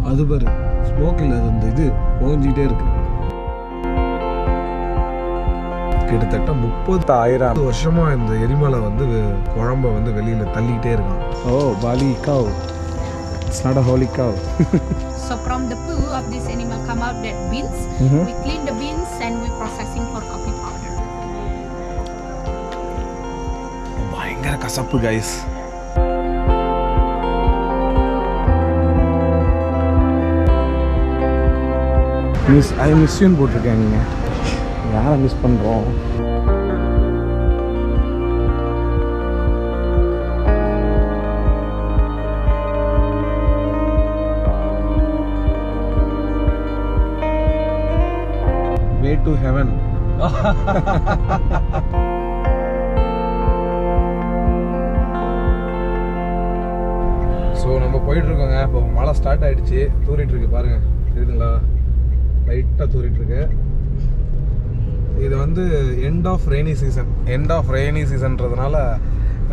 அது பாரு ஸ்மோக் இல்லை, அது இந்த இது ஓஞ்சிக்கிட்டே இருக்கு. கிட்டத்தட்ட 30,000 வருஷமா இந்த எரிமலை வந்து குழம்ப வந்து வெளியில தள்ளிக்கிட்டே இருக்கான். ஓ poly cow. It's not a holy cow. So from the poo of this animal come out that beans. We clean the beans and we processing for coffee powder. பயங்கர கசப்பு கைஸ். ஐ மிஸ் யூன்னு போட்டிருக்கேன். நீங்கள் யாரை miss பண்ணுறோம்? Way to heaven. So நம்ம போயிட்டுருக்கோங்க. இப்போ மழை ஸ்டார்ட் ஆகிடுச்சு, தூரிட்டு இருக்கு பாருங்க, தெரியுதுங்களா? லைட்டாக தூரிட்டு இருக்கு. இது வந்து எண்ட் ஆஃப் ரெய்னி சீசன்றதுனால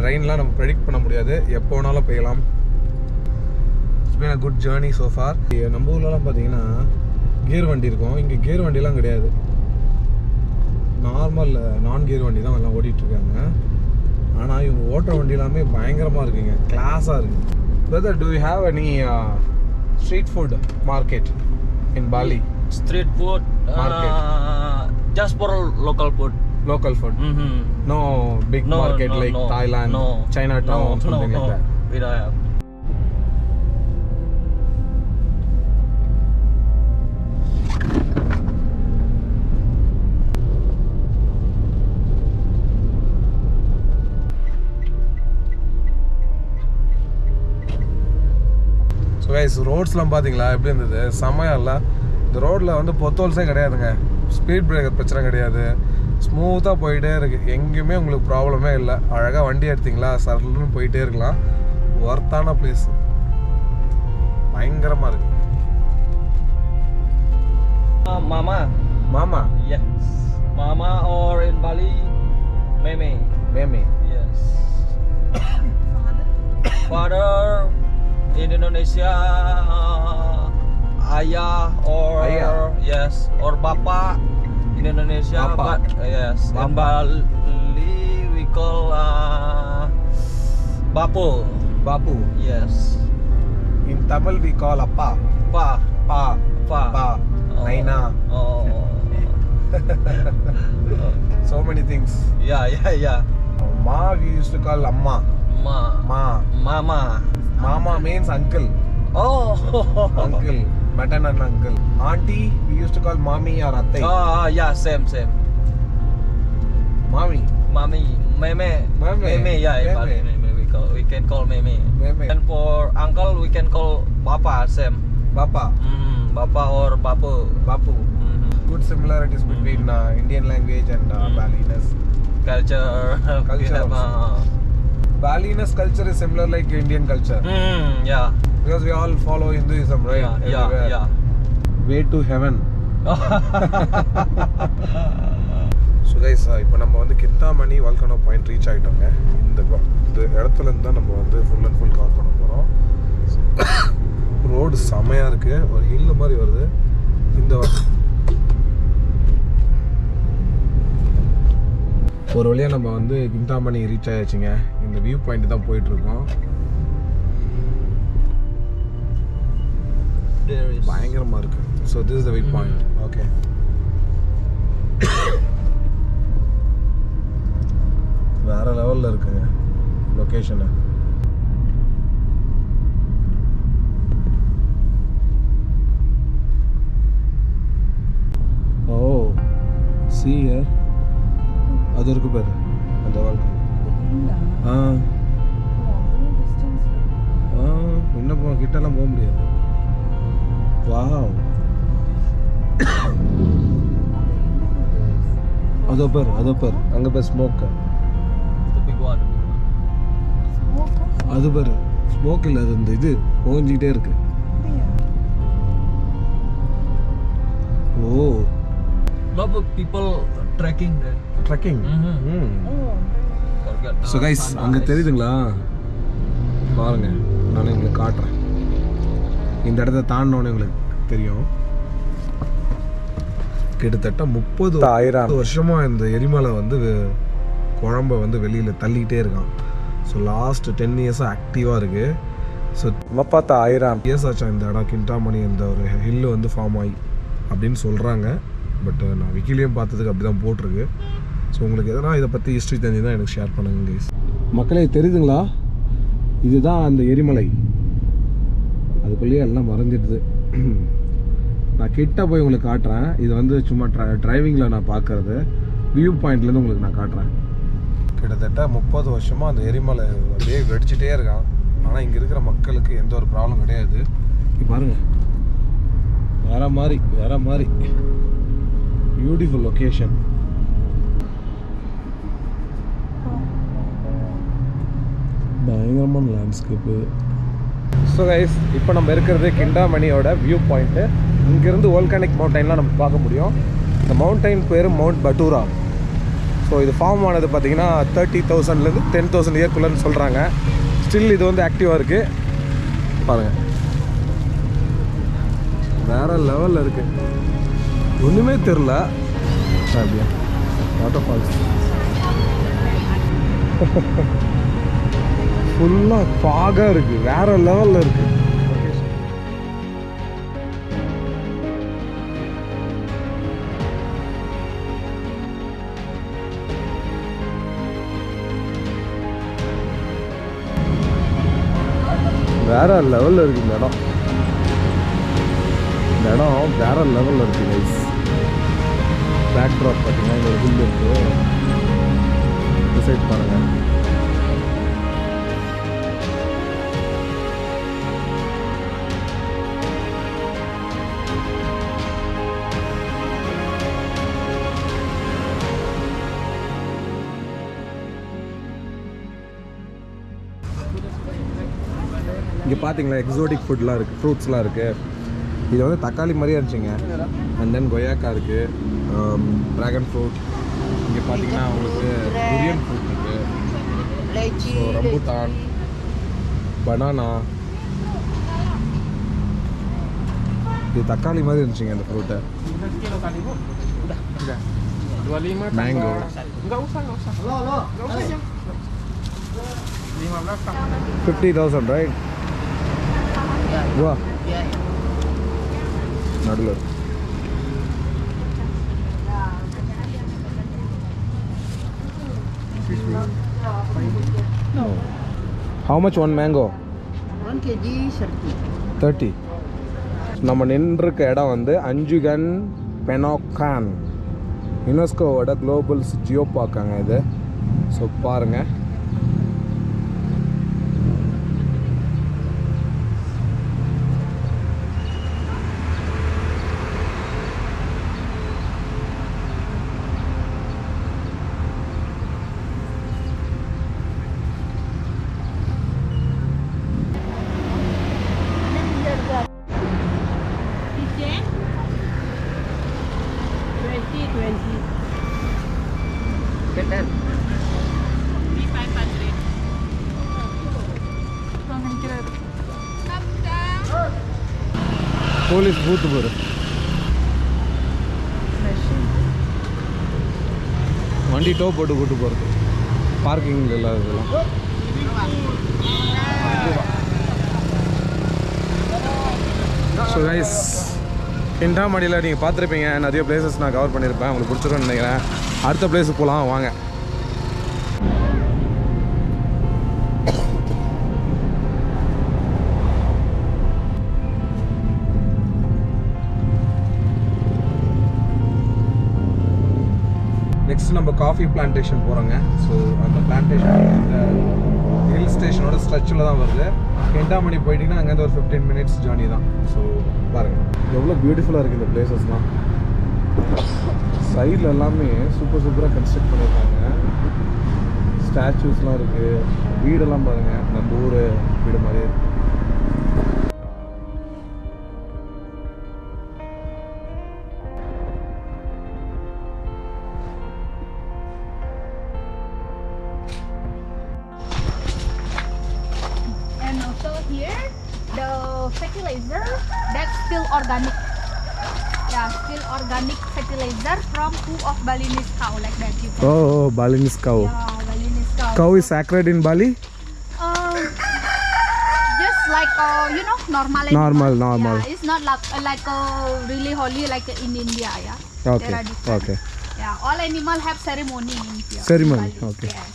ரெயின்லாம் நம்ம ப்ரெடிக்ட் பண்ண முடியாது, எப்போ வேணாலும் பெய்யலாம். It's been a good journey so far. நம்ம ஊர்லலாம் பார்த்தீங்கன்னா கியர் வண்டி இருக்கும், இங்கே கியர் வண்டிலாம் கிடையாது. நார்மல் நான் கியர் வண்டி தான் எல்லாம் ஓடிட்டுருக்காங்க. ஆனால் இவங்க ஓட்டுற வண்டி எல்லாமே பயங்கரமாக இருக்குங்க, கிளாஸாக இருக்குது. Brother, do you have any street food market in Bali? Street food Market. Just for local food. Local food. No big market like Thailand, Chinatown, something like that. We don't have. So guys, ரோட்ஸ்லாம் பார்த்தீங்களா எப்படி இருந்தது? செம்மையா இல்லை? இந்த ரோட்டில் வந்து பொத்தோல்ஸே கிடையாதுங்க, ஸ்பீட் பிரேக்கர் பிரச்சனை கிடையாது, ஸ்மூத்தாக போயிட்டே இருக்குது, எங்கேயுமே உங்களுக்கு ப்ராப்ளமே இல்லை. அழகாக வண்டி எடுத்திங்களா சரலுன்னு போயிட்டே இருக்கலாம். ஒர்த்தான பிளேஸ், பயங்கரமாக இருக்கு. மாமா Yes. Mama or in Bali, Meme. Yes. Father in Indonesia, ayah or Ayah. Yes, or bapa in Indonesia. Bapa. But yes, in Bapa. Bali we call bapu. Bapu. Yes. In Tamil we call appa. Pa. Pa. Pa. Pa. Naina. Oh. So many things. Yeah. Ma we used to call amma. Ma. Mama. Mama means uncle. Oh. Uncle. Maternal uncle. Auntie we used to call mommy or attai. Oh, yeah, same. Mommy. Mommy, Meme. Meme. Yeah, in Bali, Meme. Meme. We can call Meme. Meme. And for uncle, we can call Papa, same. Papa. Papa or Bapu. Bapu. Good similarities between Indian language and Balinese Culture. We have, Balinese culture is similar like Indian culture. Yeah. Because we all follow Hinduism, right? Everywhere. Yeah. Way to heaven. So guys, இப்போ நம்ம வந்து கிந்தாமணி volcano point reach ஆகிட்டோங்க. இந்த இடத்துலேருந்து தான் நம்ம வந்து full and full cover பண்ண போகிறோம். ரோடு செமையாக இருக்குது, ஒரு ஹில்லு மாதிரி வருது. இந்த ஒரு வழியாக நம்ம வந்து கிந்தாமணி ரீச் ஆகிடுச்சுங்க. இந்த வியூ பாயிண்ட் தான் போயிட்டுருக்கோம். பயங்கரமாக இருக்குது. So this is the view point. Okay, வேறு லெவலில் இருக்குங்க லொக்கேஷனு. ஓ see here, அது இருக்கு பாரு அந்த வால்கனோ. இன்னும் கிட்டலாம் போக முடியாது. வாவ், அதோ பாரு அங்கே பாரு ஸ்மோக். The big one. அது பாரு ஸ்மோக் இல்லை, அது இந்த இது போஞ்சிக்கிட்டே இருக்கு. ஓ, Lot of people trekking there. Trekking. Forget. So guys, அங்கே தெரியுதுங்களா பாருங்க, நான் உங்களுக்கு காட்டுறேன். இந்த இடத்த தாண்டினோன்னு உங்களுக்கு தெரியும். கிட்டத்தட்ட 30,000 வருஷமாக இந்த எரிமலை வந்து குழம்ப வந்து வெளியில் தள்ளிக்கிட்டே இருக்கான். ஸோ லாஸ்ட் 10 இயர்ஸாக ஆக்டிவாக இருக்குது. ஸோ 30,000 இயர்ஸ் ஆச்சா இந்த இடம் கிண்டாமணி இந்த ஒரு ஹில்லு வந்து ஃபார்ம் ஆகி அப்படின்னு சொல்கிறாங்க. பட் நான் விக்கிலையும் பார்த்ததுக்கு அப்படி தான் போட்டிருக்கு. ஸோ உங்களுக்கு எதனா இதை பற்றி ஹிஸ்ட்ரி தெரிஞ்சுதான் எனக்கு ஷேர் பண்ணுங்க கைஸ். மக்களே தெரியுதுங்களா, இதுதான் அந்த எரிமலை. அதுக்குள்ளேயே எல்லாம் மறைஞ்சிடுது. நான் கிட்ட போய் உங்களுக்கு காட்டுறேன். இது வந்து சும்மா டிரைவிங்கில் நான் பார்க்குறது. வியூ பாயிண்ட்லேருந்து உங்களுக்கு நான் காட்டுறேன். கிட்டத்தட்ட 30 வருஷமாக அந்த எரிமலை அப்படியே வெடிச்சிட்டே இருக்கான். ஆனால் இங்கே இருக்கிற மக்களுக்கு எந்த ஒரு ப்ராப்ளம் கிடையாது. இப்போ பாருங்கள், வேற மாதிரி பியூட்டிஃபுல் லொக்கேஷன். பயங்கரமான லேண்ட்ஸ்கேப்பு. ஸோ கைஸ், இப்போ நம்ம இருக்கிறது கிண்டாமணியோட வியூ பாயிண்ட்டு. இங்கேருந்து வோல்கானிக் மவுண்டைன்லாம் நம்ம பார்க்க முடியும். இந்த மவுண்டைன் பேர் மவுண்ட் பட்டூரா. ஸோ இது ஃபார்ம் ஆனது பார்த்தீங்கன்னா 30,000லேருந்து 10,000 இயர்க்குள்ளேன்னு சொல்கிறாங்க. ஸ்டில் இது வந்து ஆக்டிவாக இருக்குது. பாருங்கள், வேறு லெவலில் இருக்குது. ஒன்றுமே தெரில. அப்படியா வாட்டர் ஃபால்ஸ் ஃபுல்லாக ஃபாகாக இருக்குது. வேறு லெவலில் இருக்குது. வேற லெவலில் இருக்குது இந்த இடம். இந்த இடம் வேற லெவலில் இருக்குது கைஸ். பேக் ட்ராப் பார்த்தீங்கன்னா இந்த ஒரு ஹில் இருக்குது. இந்த சைட் பாருங்கள். இங்கே பார்த்தீங்களா எக்ஸோட்டிக் ஃபுட்லாம் இருக்குது, ஃப்ரூட்ஸ்லாம் இருக்குது. இது வந்து தக்காளி மாதிரியே இருந்துச்சுங்க. அண்ட் தென் கொய்யாக்கா இருக்குது, ட்ராகன் ஃப்ரூட். இங்கே பார்த்தீங்கன்னா உங்களுக்கு கொரியன் ஃப்ரூட் இருக்குது. So rambutan, banana. இது தக்காளி மாதிரி இருந்துச்சுங்க இந்த ஃப்ரூட்டை. மேங்கோ. 50,000 ரைட். வா நடுவில். How much one mango? 1 kg 30. நம்ம நின்றுக்க இடம் வந்து அஞ்சுகன் பெனோகான், யுனெஸ்கோவோட குளோபல் ஜியோ பார்க்காங்க இது. ஸோ பாருங்கள், போலீஸ் பூத்து போகிற வண்டி டோ போட்டு கூட்டு போகிறது. பார்க்கிங் இல்லாத இதெல்லாம். ஸோ கைஸ், கிண்டாமணியில் நீங்கள் பார்த்துருப்பீங்க, நிறைய பிளேசஸ் நான் கவர் பண்ணியிருப்பேன். உங்களுக்கு பிடிச்சிருக்குன்னு நினைக்கிறேன். அடுத்த பிளேஸுக்கு போகலாம் வாங்க. நெக்ஸ்ட் நம்ம காஃபி பிளான்டேஷன் போகிறோங்க. ஸோ அந்த பிளான்டேஷன் இந்த ஹில் ஸ்டேஷனோட ஸ்ட்ரெச்சில் தான் வருது. கிண்டாமணி போயிட்டிங்கன்னா அங்கேருந்து ஒரு 15 minutes ஜேர்னி தான். ஸோ பாருங்கள் எவ்வளோ பியூட்டிஃபுல்லாக இருக்குது இந்த பிளேசஸ்லாம். சைடில் எல்லாமே சூப்பராக கன்ஸ்ட்ரக்ட் பண்ணியிருக்காங்க. ஸ்டாச்சூஸ்லாம் இருக்குது. வீடெல்லாம் பாருங்கள், நம்ம ஊர் வீடு மாதிரியே இருக்குது. And also here, the fertilizer. That's still organic. Yeah, still organic fertilizer from poo of Balinese cow, like that. You can. Oh, Balinese cow. Yeah, Balinese cow. Cow is sacred in Bali? Just like normal. Normal. Yeah, it's not like really holy like in India. Yeah. Okay. There are different. Okay. Yeah, all animals have ceremony in here. Ceremony, in Bali. okay. Yes.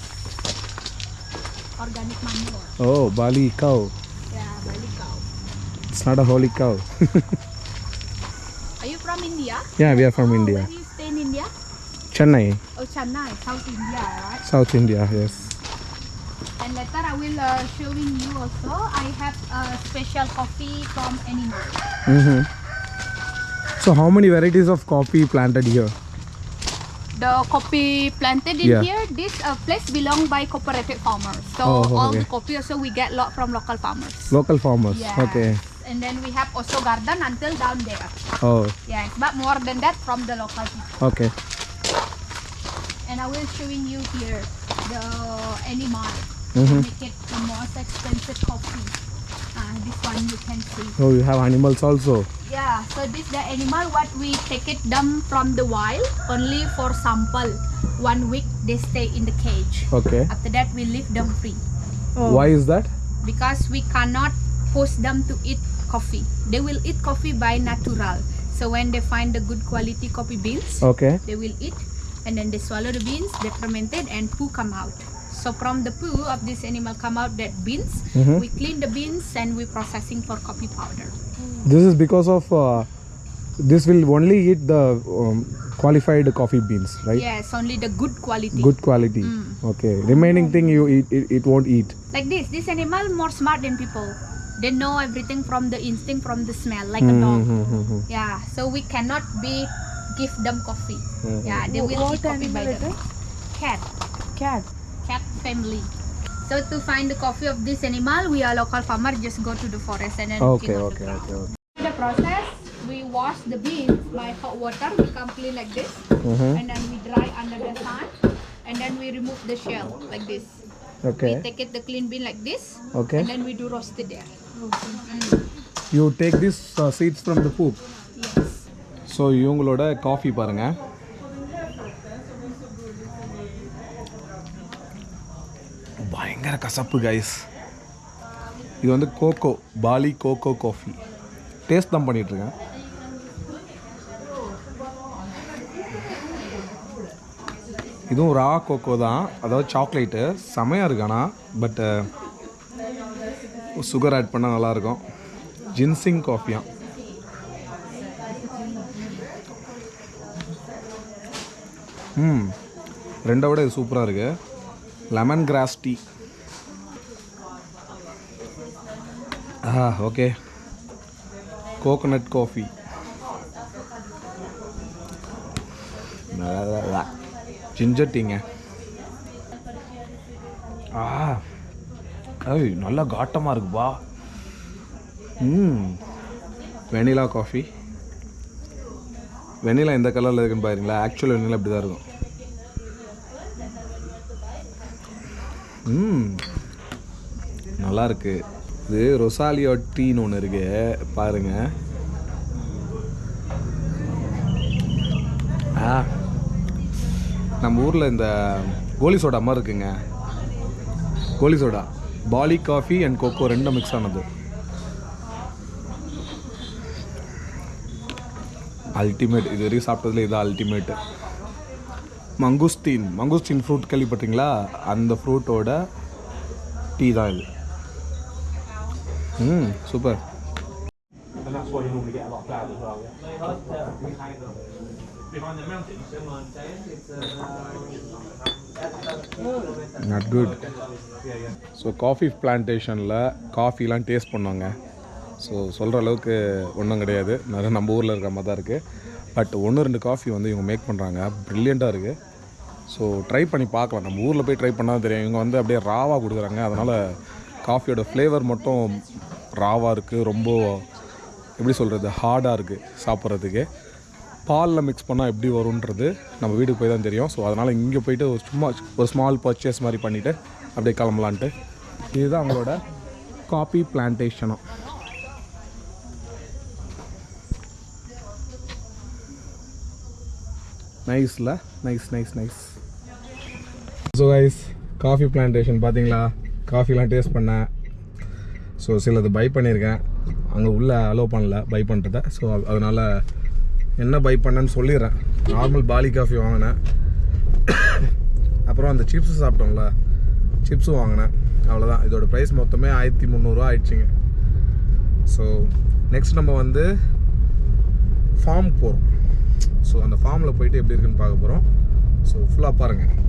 Organic manure. Oh, Bali cow. Yeah, Bali cow. It's not a holy cow. Are you from India? Yeah, we are from India. Where do you stay in India? Chennai, Oh, Chennai, South India, right? South India, yes. And later I will showing you also. I have a special coffee from animal. Mm-hmm. So how many varieties of coffee planted here? The coffee planted in Yeah. here, this place belong by cooperative farmers. So Oh, all okay. the coffee also we get lot from local farmers. Local farmers. Yes. Okay. And then we have also garden until down there. Oh, Yes, but more than that from the local people. okay. And I will showing you here the animal. Mhm. Make it the most expensive coffee. This one you can see. Oh, you have animals also. Yeah, so this the animal what we take it them from the wild only for sample. 1 week they stay in the cage. Okay. After that we leave them free Why is that? because we cannot force them to eat coffee. They will eat coffee by natural. So when they find the good quality coffee beans, Okay. they will eat and then they swallow the beans, they fermented and poo come out. So from the poo of this animal come out that beans. Mhm. We clean the beans and we processing for coffee powder. This is because of this will only eat the qualified coffee beans, right? Yes, only the good quality. Good quality. Mm. Okay. Remaining thing you eat, it won't eat. Like this animal more smart than people. They know everything from the instinct, from the smell, like a dog. Mm-hmm. Yeah, so we cannot give them coffee. Mhm. Yeah, they will What eat coffee by animal them. Cat Cat. family. So to find the coffee of this animal, we are local farmer. Just go to the forest and then Okay, looking on okay, the okay, ground. The process, we wash the beans by hot water. We come clean like this, Mhm. and then we dry under the sun, and then we remove the shell like this. Okay. We take it the clean bean like this, Okay. and then we do roasted there. You take these seeds from the poop. Yes. So இவங்களோட coffee பாருங்க. பயங்கர கசப்பு guys. இது வந்து cocoa, Bali cocoa coffee. Taste தான் பண்ணிகிட்ருக்கேன். இதுவும் ரா cocoa தான், அதாவது சாக்லேட்டு. செமையாக இருக்கு ஆனால், பட்டு சுகர் ஆட் பண்ணால் நல்லாயிருக்கும். ஜின்சிங் காஃபியா. ரெண்டை விட இது சூப்பராக இருக்குது. Lemon grass tea. Okay. Coconut coffee. Ginger டீங்க. நல்லா காட்டமாக இருக்குப்பா. Vanilla coffee. வெனிலா எந்த கலரில் இருக்குன்னு பாருங்களா. ஆக்சுவல் வெனிலா இப்படி தான் இருக்கும். நல்லா இருக்கு. இது ரொசாலியோ டீன்னு ஒன்று இருக்கு பாருங்க. நம்ம ஊரில் இந்த கோலி சோடா மாதிரி இருக்குங்க. கோலி சோடா, பாலி காஃபி அண்ட் கோகோ ரெண்டும் மிக்ஸ் ஆனது. அல்டிமேட். இது வரைக்கும் சாப்பிட்டதுல இது அல்டிமேட்டு. மங்குஸ்தீன் ஃப்ரூட் கேள்விப்பட்டீங்களா? அந்த ஃப்ரூட்டோட டீ தான் இது. Super. Not good. So coffee பிளான்டேஷனில் காஃபிலாம் டேஸ்ட் பண்ணாங்க. ஸோ சொல்கிற அளவுக்கு ஒன்றும் கிடையாது. நிறைய நம்ம ஊரில் இருக்கிற மாதிரி தான் இருக்குது. பட் 1-2 காஃபி வந்து இவங்க மேக் பண்ணுறாங்க. ப்ரில்லியண்ட்டாக இருக்குது. ஸோ ட்ரை பண்ணி பார்க்கலாம். நம்ம ஊரில் போய் ட்ரை பண்ணால் தெரியும். இவங்க வந்து அப்படியே ராவாக கொடுக்குறாங்க. அதனால் காஃபியோட ஃப்ளேவர் மட்டும் ராவாக இருக்குது. ரொம்ப எப்படி சொல்கிறது, ஹார்டாக இருக்குது சாப்பிட்றதுக்கு. பாலில் மிக்ஸ் பண்ணால் எப்படி வரும்ன்றது நம்ம வீட்டுக்கு போய் தான் தெரியும். ஸோ அதனால் இங்கே போய்ட்டு சும்மா ஒரு ஸ்மால் பர்ச்சேஸ் மாதிரி பண்ணிவிட்டு அப்படியே கிளம்பலான்ட்டு. இதுதான் அவங்களோட காஃபி பிளான்டேஷனும். நைஸ்ல nice. So guys, coffee plantation பார்த்தீங்களா? காஃபிலாம் டேஸ்ட் பண்ணேன். ஸோ சிலது பை பண்ணியிருக்கேன், அங்கே உள்ளே அலோவ் பண்ணல பை பண்ணுறத. ஸோ அதனால் என்ன பை பண்ணேன்னு சொல்லிடுறேன். நார்மல் பாலி காஃபி வாங்கினேன், அப்புறம் அந்த சிப்ஸு சாப்பிட்டோம்ல, சிப்ஸும் வாங்கினேன். அவ்வளோதான். இதோட ப்ரைஸ் மொத்தமே 1300 ஆயிடுச்சுங்க. ஸோ நெக்ஸ்ட் நம்ம வந்து ஃபார்ம் போகிறோம். ஸோ அந்த ஃபார்மில் போயிட்டு எப்படி இருக்குன்னு பார்க்க போகிறோம். ஸோ ஃபுல்லாக பாருங்கள்.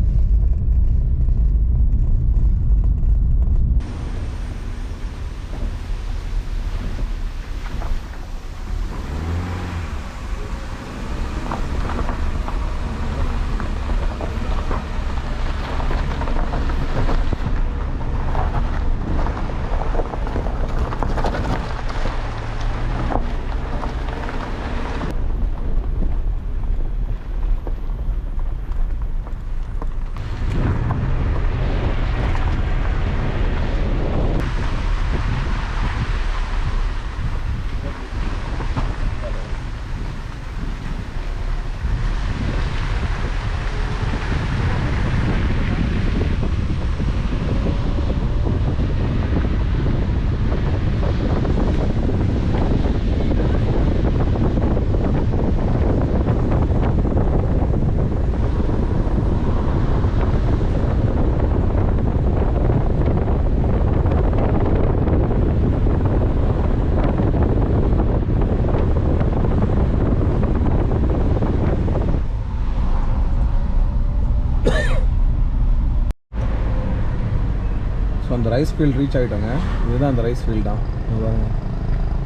ஸோ அந்த ரைஸ் ஃபீல்டு ரீச் ஆகிட்டோங்க. இதுதான் அந்த ரைஸ் ஃபீல்டு தான்.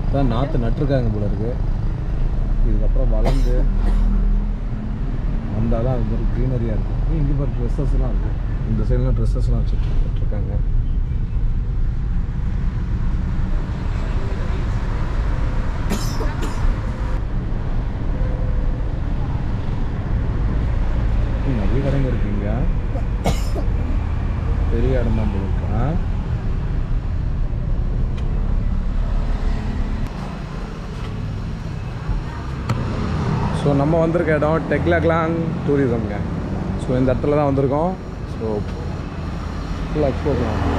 இதான் நாற்று நட்டுருக்காங்க போல இருக்குது. இதுக்கப்புறம் வளர்ந்து வந்தால் தான் அது மாதிரி க்ரீனரியாக இருக்குது. இங்கே பாரு ட்ரெஸ்ஸஸ்லாம் இருக்குது. இந்த சைட்லாம் ட்ரெஸ்ஸஸ்லாம் வச்சுருக்காங்க. நிறைய கடைங்க இருக்குங்க. பெரிய இடம் தான் போயிருக்கா. ஸோ நம்ம வந்திருக்க இடம் டெக்லக்லாங் டூரிசம்ங்க. ஸோ இந்த இடத்துல தான் வந்திருக்கோம். ஸோ ஃபுல்லாக எக்ஸ்ப்ளோர் பண்ணலாம்.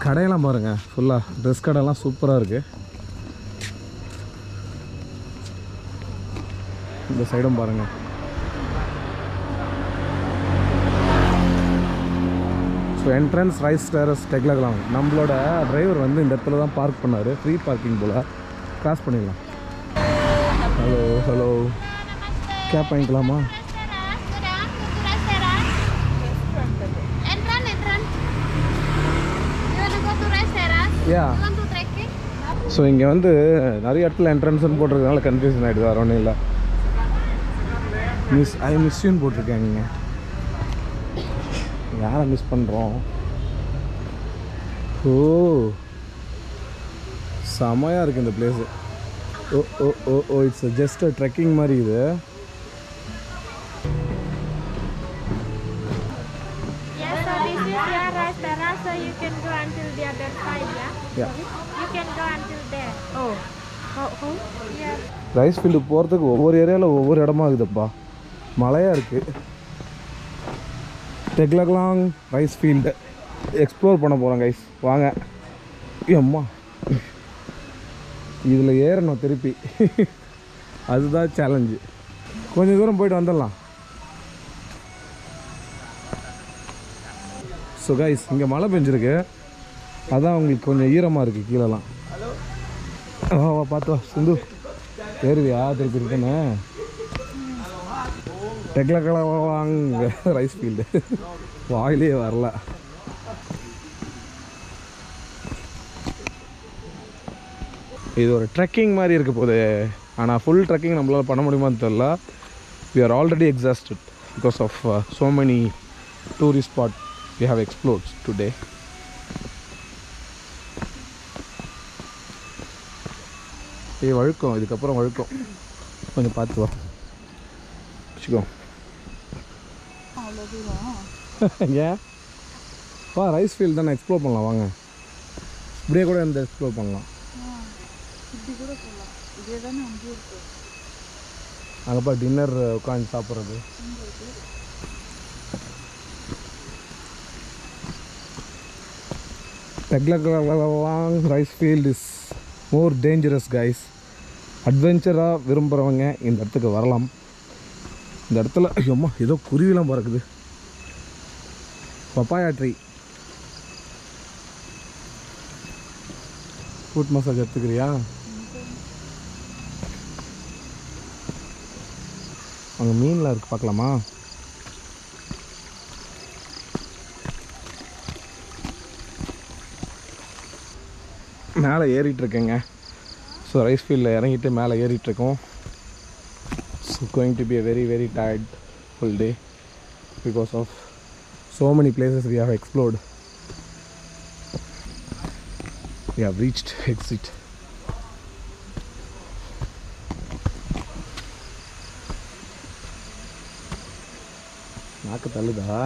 கடையெல்லாம் பாருங்கள், ஃபுல்லாக ட்ரெஸ் கடையெல்லாம் சூப்பராக இருக்குது. இந்த சைடும் பாருங்கள். So entrance rice terrace Tegallalang. நம்மளோட டிரைவர் வந்து இந்த இடத்துல தான் பார்க் பண்ணார். ஃப்ரீ பார்க்கிங் போல். கிராஸ் பண்ணிடலாம். ஹலோ கேப் வாங்கிக்கலாமா? யா. ஸோ இங்கே வந்து நிறைய இடத்துல என்ட்ரன்ஸ்னு போட்டிருக்கனால கன்ஃபியூஷன் ஆகிடுது. வேறு ஒன்றும் இல்லை. மிஸ்யூன்னு போட்டிருக்கேன். நீங்கள் யாரை மிஸ் பண்ணுறோம்? ஓ செமையாக இருக்குது இந்த place. O it's just trekking மாதிரி இது. ரைஸ் ஃபீல்டு போகிறதுக்கு ஒவ்வொரு ஏரியாவில் ஒவ்வொரு இடமா இருக்குதுப்பா. மழையாக இருக்குது. டெக்லக்லாங் ரைஸ் ஃபீல்டு எக்ஸ்ப்ளோர் பண்ண போகிறோம் கைஸ். வாங்க. அம்மா இதில் ஏறணும் திருப்பி. அதுதான் சேலஞ்சு. கொஞ்சம் தூரம் போயிட்டு வந்துடலாம். ஸோ கைஸ், இங்கே மழை பெஞ்சிருக்கு, அதான் உங்களுக்கு கொஞ்சம் ஈரமாக இருக்குது கீழெல்லாம். வா பார்த்து வா சிந்து. ஏறுவியா திருப்பி இருக்குன்னு? டெக்லக்லாங் ரைஸ் ஃபீல்டு வாயிலே வரல. இது ஒரு ட்ரெக்கிங் மாதிரி இருக்க போகுது. ஆனால் ஃபுல் ட்ரெக்கிங் நம்மளால் பண்ண முடியுமான்னு தெரியல. we are already exhausted because of so many tourist spots we have explored today. வழுக்கும், இதுக்கப்புறம் வழுக்கும். கொஞ்சம் பார்த்து வா. வச்சுக்கோ. ஏன் வா, ரைஸ் ஃபீல்டு தானே, எக்ஸ்ப்ளோர் பண்ணலாம். வாங்க, இப்படியே கூட இந்த எக்ஸ்ப்ளோர் பண்ணலாம். அங்கேப்பா டின்னர் உட்காந்து சாப்பிட்றது. Teglalang rice field is more dangerous guys. அட்வென்ச்சராக விரும்புகிறவங்க இந்த இடத்துக்கு வரலாம். இந்த இடத்துல ஐயோம்மா ஏதோ குருவிலாம் பறக்குது. Papaya tree. ஃபுட் மசாஜ் எடுத்துக்கிறியா? அங்கே மீன்லாம் இருக்குது, பார்க்கலாமா? மேலே ஏறிட்டுருக்கேங்க. ஸோ ரைஸ் ஃபீல்டில் இறங்கிட்டு மேலே ஏறிட்டுருக்கோம். So going to be a very very tired full day because of so many places we have explored. We have reached exit. நாக்கு தள்ளுதா?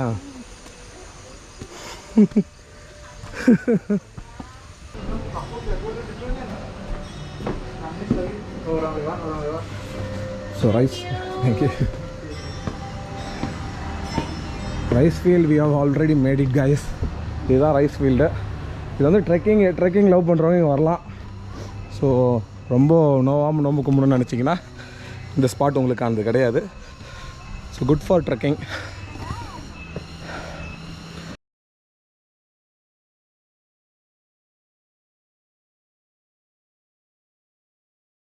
So rice, thank you. Rice field we have already made it guys. இதுதான் rice field. இது வந்து trekking love பண்ணுறவங்க வரலாம். So ரொம்ப நோவாமல் நோம்பு கும்பிடணும்னு நினச்சிங்கன்னா இந்த ஸ்பாட் உங்களுக்கு அந்த கிடையாது. So good for trekking.